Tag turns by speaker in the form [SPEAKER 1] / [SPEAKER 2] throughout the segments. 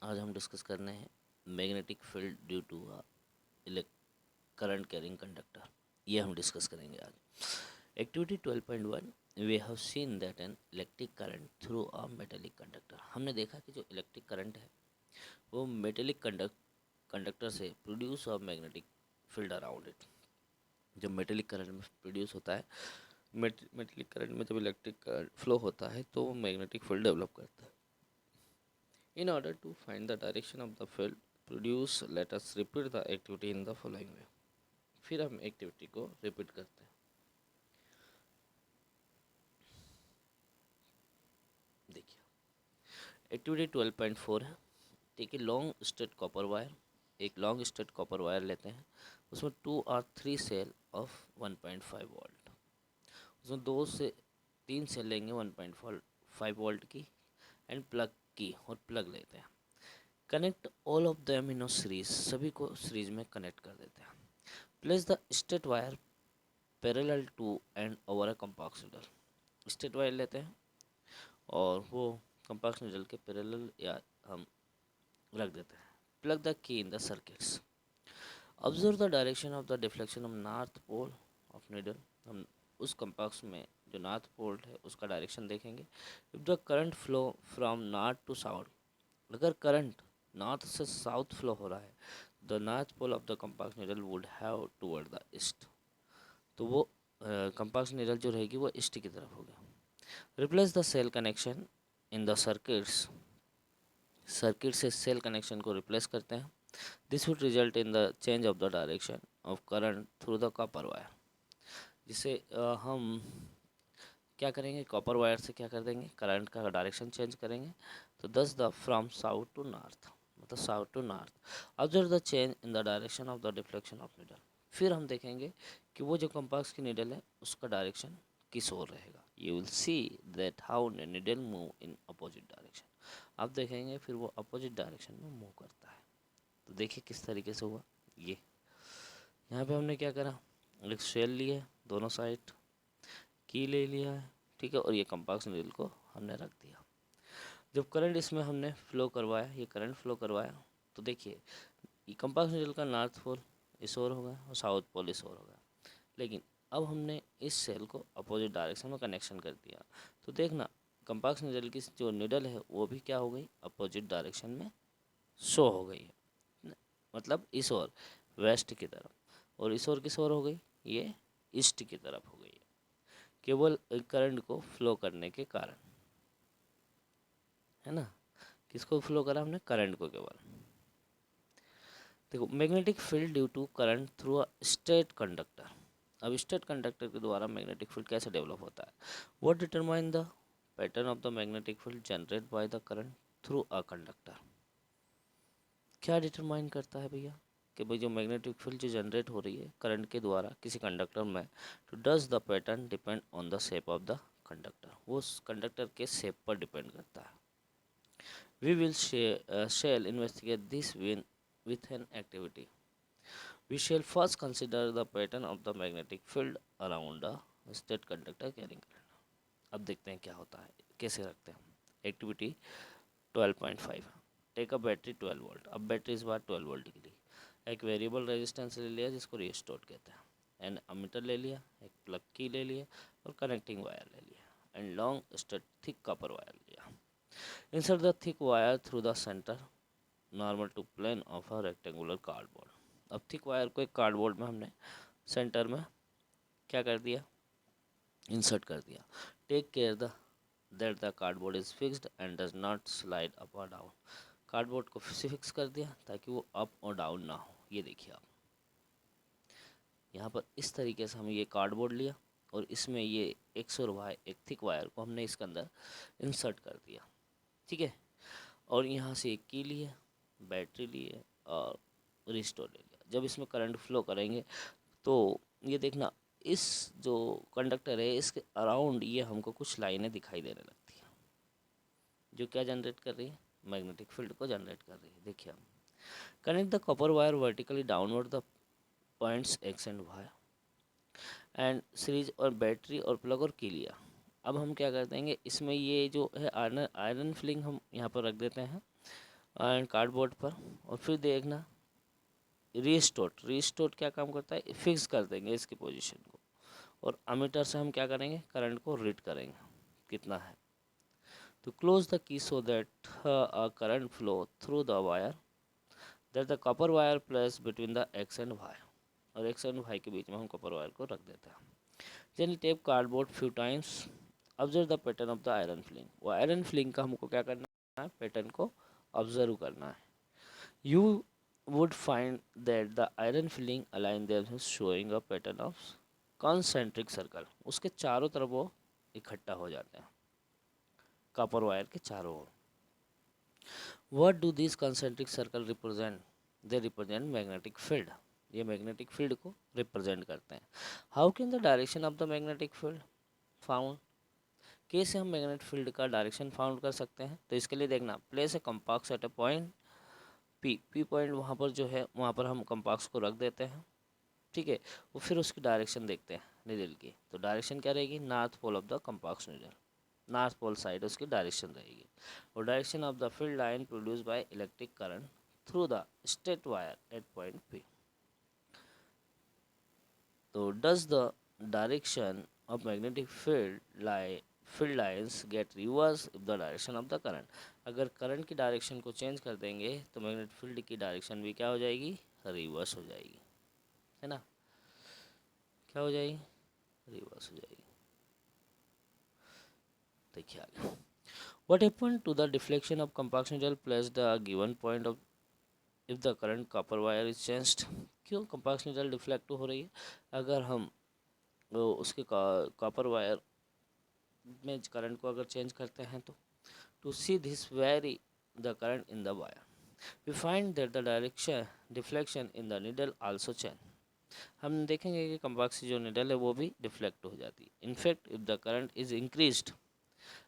[SPEAKER 1] आज हम डिस्कस करने हैं magnetic field due to current carrying conductor. ये हम डिस्कस करेंगे आज। Activity 12.1 we have seen that an electric current through a metallic conductor. हमने देखा कि जो इलेक्ट्रिक करंट है वो मेटेलिक कंडक्टर से produce a magnetic field around it. जब मेटेलिक करंट में प्रोड्यूस होता है, मेटेलिक करंट में जब इलेक्ट्रिक करंट फ्लो होता है तो वो मैग्नेटिक फील्ड डेवलप करता है। In order to find the direction of the field produced, let us repeat the activity in the following way. फिर हम एक्टिविटी को रिपीट करते हैं। देखिए एक्टिविटी 12.4 है। Take a long straight copper wire. एक लॉन्ग स्ट्रेट कॉपर वायर लेते हैं, उसमें 2 और 3 सेल ऑफ 1.5 वोल्ट। उसमें 2 से 3 सेल लेंगे 1.5 वोल्ट की एंड प्लग की, और प्लग लेते हैं। Connect all of them in a series, सभी को सीरीज में कनेक्ट कर देते हैं। Place the straight wire parallel to and over a compass needle. Straight wire लेते हैं और वो कंपाक्स नीडल के पैरेलल या हम रख देते हैं। Plug the key in the circuits. Observe the direction of the deflection of north pole of needle. हम उस कंपाक्स में जो नॉर्थ पोल है उसका डायरेक्शन देखेंगे। If the current flow from north to south, अगर करंट नॉर्थ से साउथ फ्लो हो रहा है, the north pole of the compass needle would have toward the east, तो वो कंपास नीडल जो रहेगी वो ईस्ट की तरफ होगी। Replace the cell connection in the circuits. Circuit से सेल कनेक्शन को रिप्लेस करते हैं। This would result in the change of the direction of current through the copper wire. जिसे हम क्या करेंगे, कॉपर वायर से क्या कर देंगे, करंट का डायरेक्शन चेंज करेंगे। तो thus the from south to north, मतलब south to north. Observe the change in the direction of the deflection of needle. फिर हम देखेंगे कि वो जो कंपास की नीडल है उसका डायरेक्शन किस ओर रहेगा। You will see that how needle move in opposite direction. आप देखेंगे फिर वो अपोजिट डायरेक्शन में मूव करता है। तो देखिए किस तरीके से हुआ। ये यहाँ पे हमने क्या करा, एक शेल लिए दोनों साइड, की ले लिया है, ठीक है, और ये कंपास नीडल को हमने रख दिया। जब करंट इसमें हमने फ्लो करवाया, ये करंट फ्लो करवाया, तो देखिए ये कंपास नीडल का नॉर्थ पोल इस ओर होगा और साउथ पोल इस ओर होगा। लेकिन अब हमने इस सेल को अपोजिट डायरेक्शन में कनेक्शन कर दिया, तो देखना कंपास नीडल की जो नीडल है वो भी क्या हो गई, अपोजिट डायरेक्शन में शो हो गई है। मतलब इस ओर वेस्ट की तरफ, और इस ओर किस ओर हो गई, ये ईस्ट की तरफ हो गई है, केवल करंट को फ्लो करने के कारण, है ना। किसको फ्लो करा हमने, करंट को केवल। देखो magnetic field due to current through a straight conductor. अब स्ट्रेट कंडक्टर के द्वारा मैग्नेटिक फील्ड कैसे डेवलप होता है। What determine the pattern of the magnetic field generate by the current through a conductor. क्या डिटरमाइन करता है भैया कि भाई जो मैग्नेटिक फील्ड जो जनरेट हो रही है करंट के द्वारा किसी कंडक्टर में, तो does the pattern depend on the shape of the conductor. वो उस कंडक्टर के शेप पर डिपेंड करता है। We will shall investigate this with an activity. We shall first consider the pattern of the magnetic field around a state conductor carrying current. अब देखते हैं क्या होता है, कैसे रखते हैं। Activity 12.5, take a battery 12 volt. अब बैटरी इस बार 12 वोल्ट की ली। एक वेरिएबल रेजिस्टेंस ले लिया जिसको रिस्टोर कहते हैं, एंड अमीटर ले लिया, एक प्लग की ले लिया, और कनेक्टिंग वायर ले लिया, and long straight thick copper wire लिया। Insert the thick wire through the center normal to plane of a rectangular cardboard. अब थिक वायर को एक कार्डबोर्ड में हमने सेंटर में क्या कर दिया, इंसर्ट कर दिया। Take care the that the cardboard is fixed and does not slide up और डाउन। कार्डबोर्ड को फिक्स कर दिया ताकि वो अप और डाउन ना हो। ये देखिए आप यहाँ पर इस तरीके से हम ये कार्डबोर्ड लिया और इसमें ये एक्स और वाई एक थिक वायर को हमने इसके अंदर इंसर्ट कर दिया, ठीक है। और यहाँ से एक की लिए, बैटरी लिए, और रिस्टोर ले लिया। जब इसमें करंट फ्लो करेंगे तो ये देखना इस जो कंडक्टर है इसके अराउंड ये हमको कुछ लाइनें दिखाई देने लगती हैं, जो क्या जनरेट कर रही है, मैग्नेटिक फील्ड को जनरेट कर रही है। देखिए हम connect the copper wire vertically downward the points X and Y and series, और बैटरी और प्लग और की लिया। अब हम क्या कर देंगे, इसमें ये जो है आयरन फिलिंग हम यहाँ पर रख देते हैं, एंड कार्डबोर्ड पर, और फिर देखना रीस्टोर क्या काम करता है, फिक्स कर देंगे इसकी पोजीशन को, और अमीटर से हम क्या करेंगे, करंट को रीड करेंगे कितना है। तो close the key so that a current flow through the wire that the copper wire place between the X and Y, और एक्स एंड वाई के बीच में हम कॉपर वायर को रख देते हैं। Then tape cardboard few times. Observe the pattern of the iron filling. वो आयरन फिलिंग का हमको क्या करना है, पैटर्न को ऑब्जर्व करना है। You would find that the iron filling align themselves showing a pattern of concentric circle. उसके चारों तरफ वो इकट्ठा हो जाते हैं, कॉपर वायर के चारों ओर। What do these concentric circle represent? They represent magnetic field. ये मैग्नेटिक फील्ड को रिप्रेजेंट करते हैं। How can the direction of the magnetic field found, कैसे हम मैग्नेटिक फील्ड का डायरेक्शन फाउंड कर सकते हैं? तो इसके लिए देखना, place a compass eight A point P point, वहाँ पर जो है वहाँ पर हम कंपास को रख देते हैं, ठीक है। और फिर उसकी डायरेक्शन देखते हैं निडल की, तो डायरेक्शन क्या रहेगी, north pole of the compass needle, north pole side उसकी डायरेक्शन रहेगी। और direction of the field line produce by electric current through the straight wire at point P. तो does the direction of magnetic field lines get reverse if the direction of the current, अगर current की direction को change कर देंगे तो magnetic field की direction भी क्या हो जाएगी, रिवर्स हो जाएगी, है ना, क्या हो जाएगी, रिवर्स हो जाएगी। देखिए आगे, what happen to the deflection of compass needle place the given point of if the current copper wire is changed. क्यों कंपास निडल डिफ्लेक्ट हो रही है, अगर हम उसके कॉपर वायर में करंट को अगर चेंज करते हैं तो to see this very the current in the wire we find that the direction deflection in the needle also change. हम देखेंगे कि कंपास की जो निडल है वो भी डिफ्लेक्ट हो जाती है। In fact if the current is increased,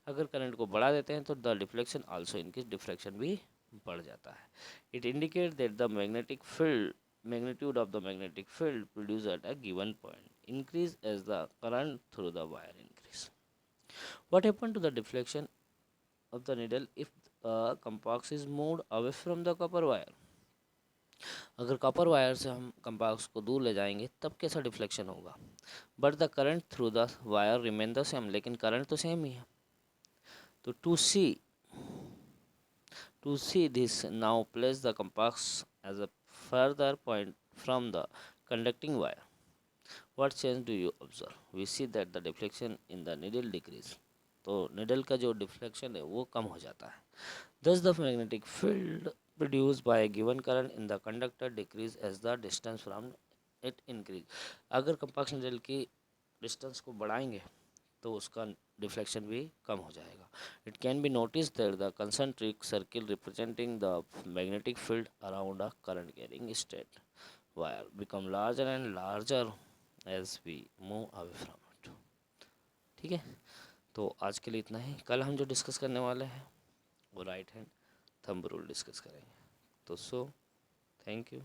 [SPEAKER 1] अगर करंट को बढ़ा देते हैं तो the deflection also increase, deflection भी बढ़ जाता है। It indicate that the magnetic field magnitude of the magnetic field produced at a given point increase as the current through the wire increase. What happened to the deflection of the needle if compass is moved away from the copper wire? अगर copper wire से हम compass को दूर ले जाएंगे तब कैसा deflection होगा, but the current through the wire remain the same, लेकिन करंट तो सेम ही है। तो to see this now place the compass as a further point from the conducting wire, what change do you observe? We see that the deflection in the needle decrease. तो needle का जो deflection है वो कम हो जाता है। Thus the magnetic field produced by a given current in the conductor decrease as the distance from it increase. अगर compass needle की डिस्टेंस को बढ़ाएंगे तो उसका डिफ्लेक्शन भी कम हो जाएगा। It can be noticed that the concentric circle representing the magnetic field around a current carrying state wire become larger and larger as we move away from it। ठीक है, तो आज के लिए इतना ही। कल हम जो डिस्कस करने वाले हैं वो right hand thumb rule discuss करेंगे। तो थैंक यू।